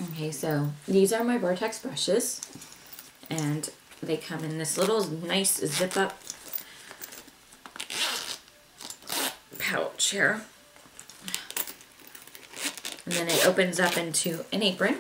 Okay, so these are my Vortex brushes, and they come in this little nice zip-up pouch here. And then it opens up into an apron,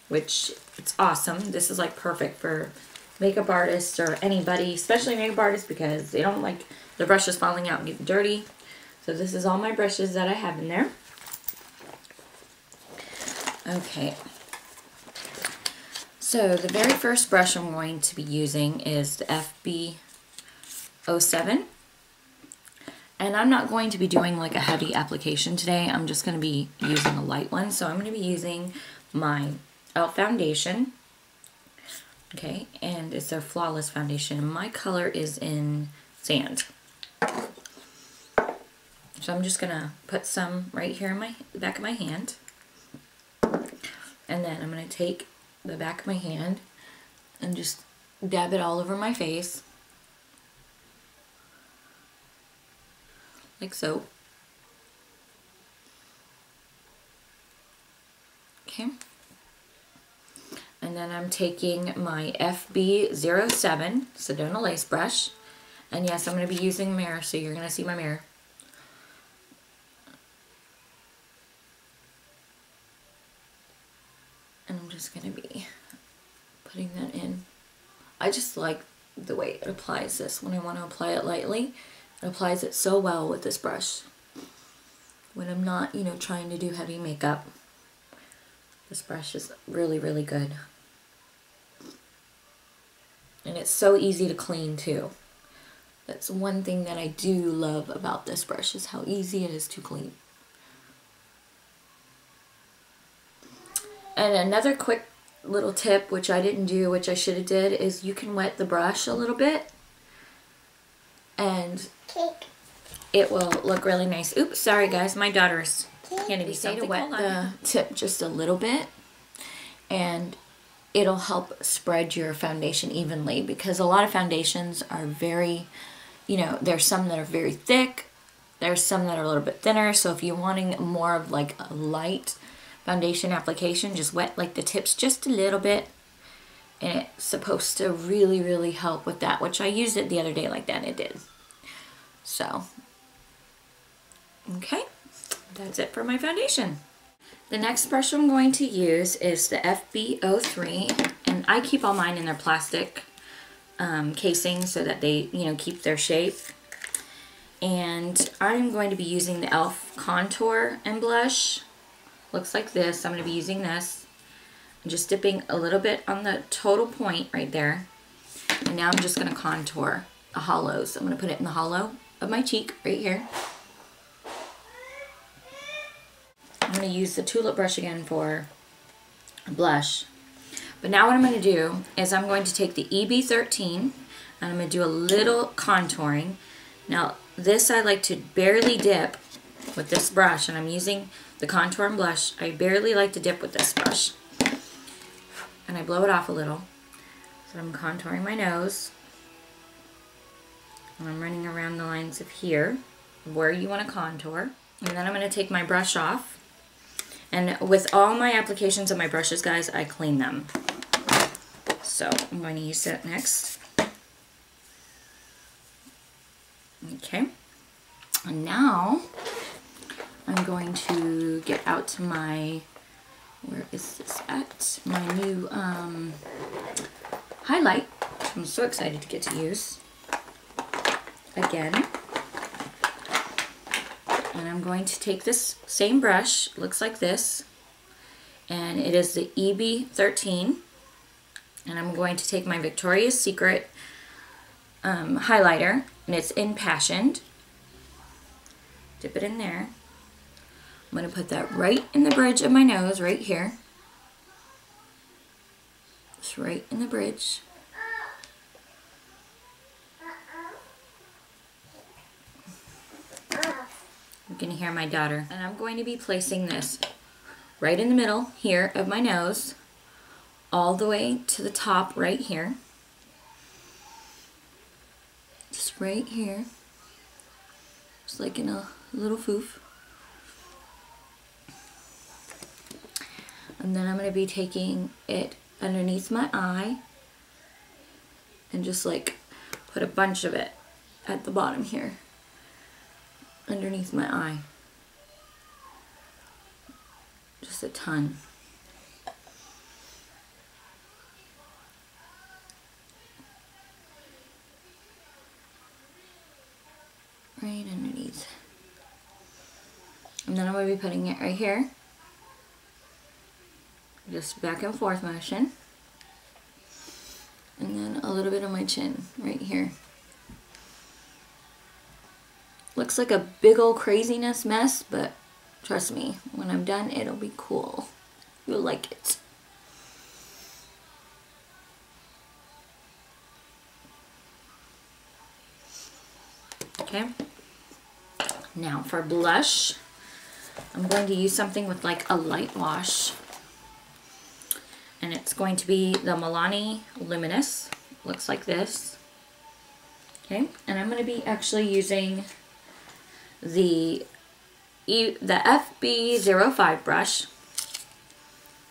which it's awesome. This is like perfect for makeup artists or anybody, especially makeup artists, because they don't like the brushes falling out and getting dirty. So this is all my brushes that I have in there. Okay. So the very first brush I'm going to be using is the FB07. And I'm not going to be doing like a heavy application today. I'm just going to be using a light one. So I'm going to be using my e.l.f. foundation. Okay, and it's a Flawless foundation. And my color is in Sand. So I'm just going to put some right here in the back of my hand. And then I'm going to take the back of my hand and just dab it all over my face. Like so. Okay. And then I'm taking my FB07 Sedona lace brush. And yes, I'm going to be using a mirror, so you're going to see my mirror. And I'm just going to be putting that in. I just like the way it applies this when I want to apply it lightly. It applies it so well with this brush. When I'm not, you know, trying to do heavy makeup, this brush is really, really good. And it's so easy to clean too. That's one thing that I do love about this brush, is how easy it is to clean. And another quick little tip, which I didn't do, which I should have did, is you can wet the brush a little bit and it will look really nice. Oops, sorry guys, my daughter's handing me something. To wet the tip just a little bit, and it'll help spread your foundation evenly, because a lot of foundations are very, you know, there's some that are very thick, there's some that are a little bit thinner. So if you're wanting more of like a light foundation application, just wet like the tips just a little bit, and it's supposed to really, really help with that, which I used it the other day like that, and it did. So, okay, that's it for my foundation. The next brush I'm going to use is the FB03, and I keep all mine in their plastic casing so that they, you know, keep their shape. And I'm going to be using the e.l.f. contour and blush. Looks like this. I'm going to be using this. I'm just dipping a little bit on the total point right there. And now I'm just going to contour the hollows. I'm going to put it in the hollow of my cheek right here. I'm going to use the tulip brush again for a blush. But now what I'm going to do is I'm going to take the EB13 and I'm going to do a little contouring. Now this I like to barely dip with this brush, and I'm using the contour and blush. I barely like to dip with this brush. And I blow it off a little. So I'm contouring my nose. And I'm running around the lines of here, where you want to contour. And then I'm going to take my brush off. And with all my applications of my brushes, guys, I clean them. So I'm going to use that next. Okay. And now I'm going to get out my, where is this at? My new highlight, which I'm so excited to get to use again. And I'm going to take this same brush, looks like this, and it is the EB13, and I'm going to take my Victoria's Secret highlighter, and it's Impassioned. Dip it in there. I'm going to put that right in the bridge of my nose, right here. Just right in the bridge. You can hear my daughter. And I'm going to be placing this right in the middle here of my nose, all the way to the top right here. Just right here. Just like in a little foof. And then I'm going to be taking it underneath my eye and just like put a bunch of it at the bottom here, underneath my eye. Just a ton. Right underneath. And then I'm going to be putting it right here. Just back and forth motion. And then a little bit on my chin right here. Looks like a big old craziness mess, but trust me, when I'm done, it'll be cool. You'll like it. Okay. Now for blush, I'm going to use something with like a light wash. And it's going to be the Milani Luminous. Looks like this. Okay, and I'm going to be actually using the FB05 brush.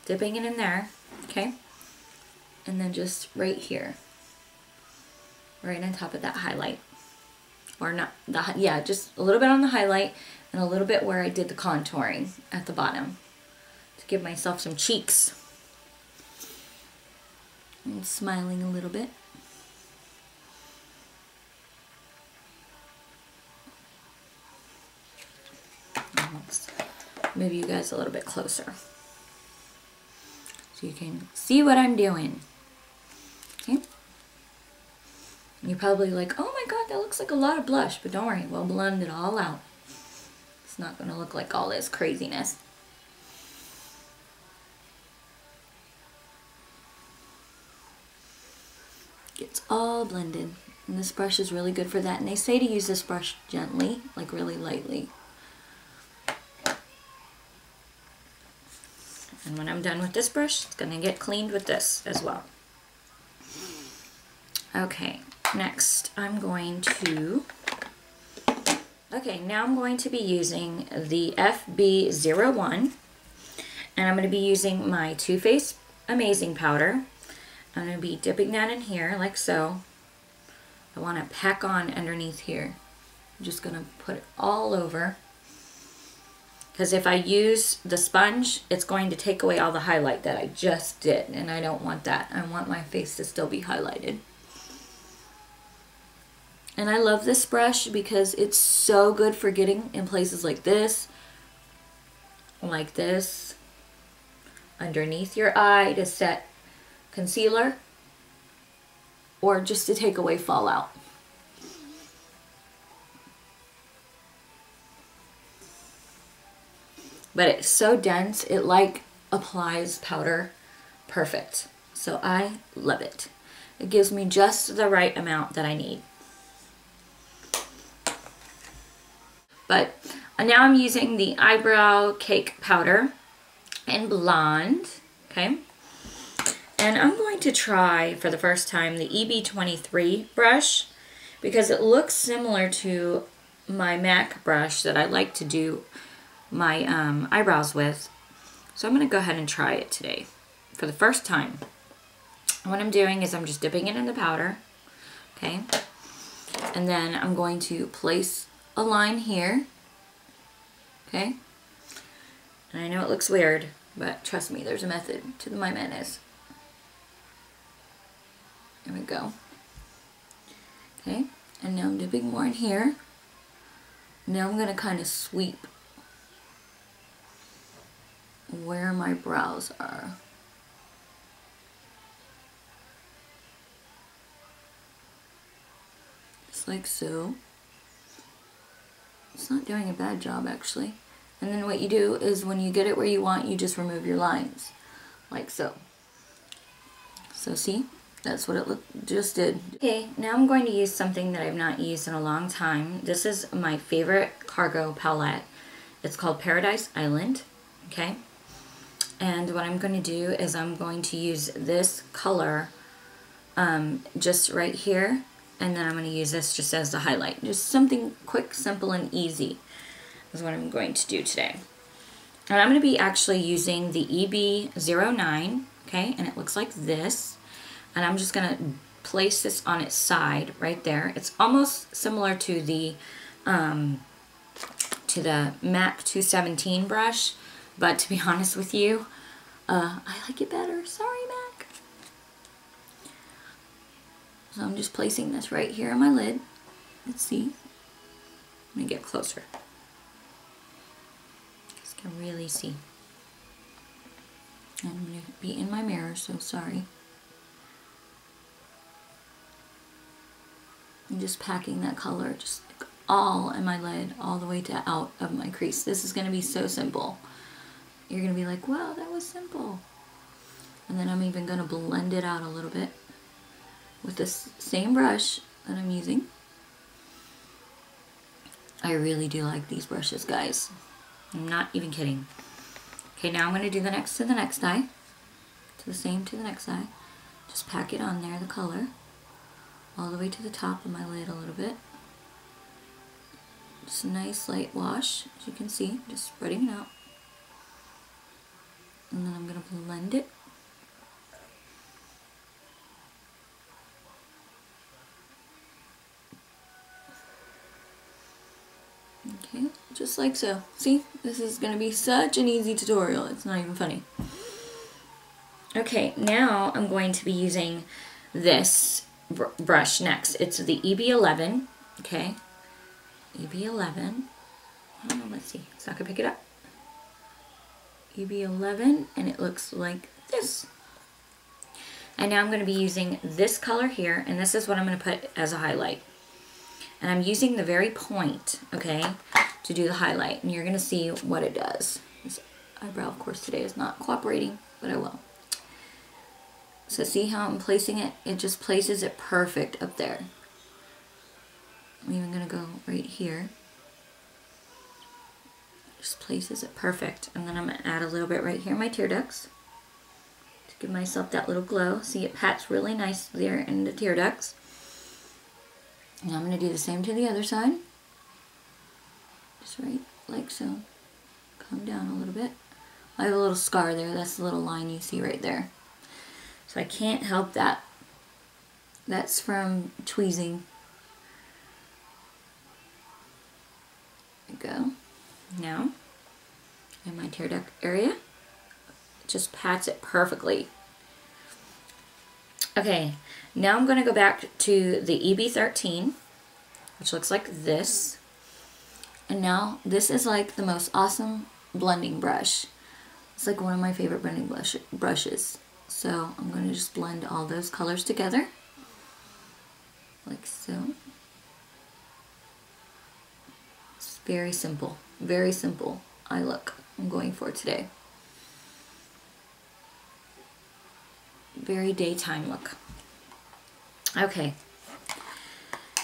Dipping it in there, okay? And then just right here. Right on top of that highlight. Or not, yeah, just a little bit on the highlight and a little bit where I did the contouring at the bottom. To give myself some cheeks. And smiling a little bit. Let's move you guys a little bit closer so you can see what I'm doing. Okay. You're probably like, oh my god, that looks like a lot of blush, but don't worry, we'll blend it all out. It's not going to look like all this craziness. It's all blended, and this brush is really good for that. And they say to use this brush gently, like really lightly. And when I'm done with this brush, it's going to get cleaned with this as well. Okay, next I'm going to... Okay, now I'm going to be using the FB01, and I'm going to be using my Too Faced Amazing Powder. I'm going to be dipping that in here like so. I want to pack on underneath here. I'm just going to put it all over. Because if I use the sponge, it's going to take away all the highlight that I just did. And I don't want that. I want my face to still be highlighted. And I love this brush because it's so good for getting in places like this, underneath your eye to set concealer, or just to take away fallout. But it's so dense, it like applies powder perfect. So I love it. It gives me just the right amount that I need. But now I'm using the Eyebrow Cake Powder in Blonde, okay? And I'm going to try, for the first time, the EB23 brush because it looks similar to my MAC brush that I like to do my eyebrows with. So I'm going to go ahead and try it today for the first time. What I'm doing is I'm just dipping it in the powder, okay? And then I'm going to place a line here, okay? And I know it looks weird, but trust me, there's a method to my madness. There we go. Okay, and now I'm dipping more in here. Now I'm going to kind of sweep where my brows are. Just like so. It's not doing a bad job actually. And then what you do is when you get it where you want, you just remove your lines. Like so. So see? That's what it just did. Okay, now I'm going to use something that I've not used in a long time. This is my favorite cargo palette. It's called Paradise Island, okay? And what I'm going to do is I'm going to use this color just right here. And then I'm going to use this just as the highlight. Just something quick, simple, and easy is what I'm going to do today. And I'm going to be actually using the EB09, okay, and it looks like this. And I'm just going to place this on its side right there. It's almost similar to the MAC 217 brush, but to be honest with you, I like it better. Sorry, MAC. So I'm just placing this right here on my lid. Let's see. Let me get closer. You can really see. I'm going to be in my mirror, so sorry. I'm just packing that color just like all in my lid, all the way to out of my crease. This is going to be so simple. You're going to be like, wow, that was simple. And then I'm even going to blend it out a little bit with this same brush that I'm using. I really do like these brushes, guys. I'm not even kidding. Okay, now I'm going to do the next to the next eye. To the same to the next eye. Just pack it on there, the color. All the way to the top of my lid a little bit. Just a nice light wash, as you can see. Just spreading it out. And then I'm going to blend it. Okay, just like so. See, this is going to be such an easy tutorial. It's not even funny. Okay, now I'm going to be using this brush next. It's the EB11, okay? EB11. Oh, let's see. It's not going to pick it up. EB11, and it looks like this. And now I'm going to be using this color here, and this is what I'm going to put as a highlight. And I'm using the very point, okay, to do the highlight. And you're going to see what it does. This eyebrow, of course, today is not cooperating, but I will. So see how I'm placing it? It just places it perfect up there. I'm even going to go right here. Just places it perfect. And then I'm going to add a little bit right here in my tear ducts to give myself that little glow. See, it pats really nice there in the tear ducts. And I'm going to do the same to the other side. Just right like so. Come down a little bit. I have a little scar there. That's the little line you see right there. So I can't help that. That's from tweezing. There we go. Now, in my tear duct area, it just pats it perfectly. Okay, now I'm going to go back to the EB13, which looks like this. And now, this is like the most awesome blending brush. It's like one of my favorite blending brushes. So I'm going to just blend all those colors together, like so. It's very simple eye look I'm going for today. Very daytime look. Okay,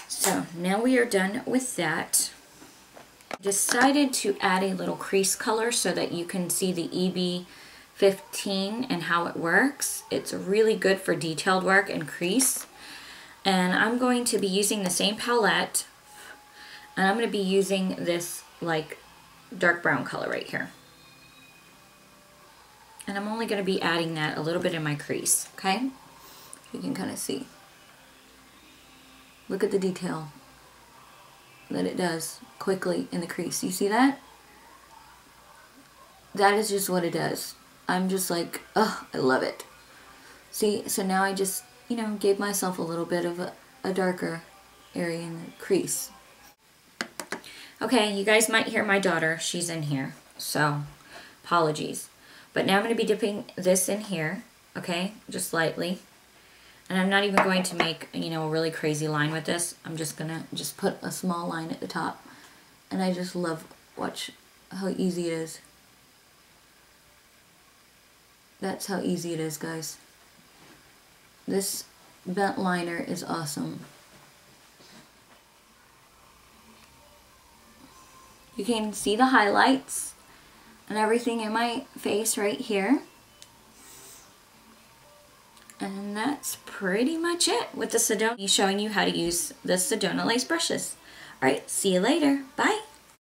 so now we are done with that. Decided to add a little crease color so that you can see the EB15 and how it works. It's really good for detailed work and crease. And I'm going to be using the same palette, and I'm going to be using this like dark brown color right here. And I'm only going to be adding that a little bit in my crease, okay? You can kind of see. Look at the detail that it does quickly in the crease. You see that? That is just what it does. I'm just like, oh, I love it. See, so now I just, you know, gave myself a little bit of a darker area in the crease. Okay, you guys might hear my daughter. She's in here, so apologies. But now I'm going to be dipping this in here, okay, just lightly. And I'm not even going to make, you know, a really crazy line with this. I'm just going to just put a small line at the top. And I just love, watch how easy it is. That's how easy it is, guys. This bent liner is awesome. You can see the highlights and everything in my face right here. And that's pretty much it with the Sedona, showing you how to use the Sedona lace brushes. Alright, see you later. Bye!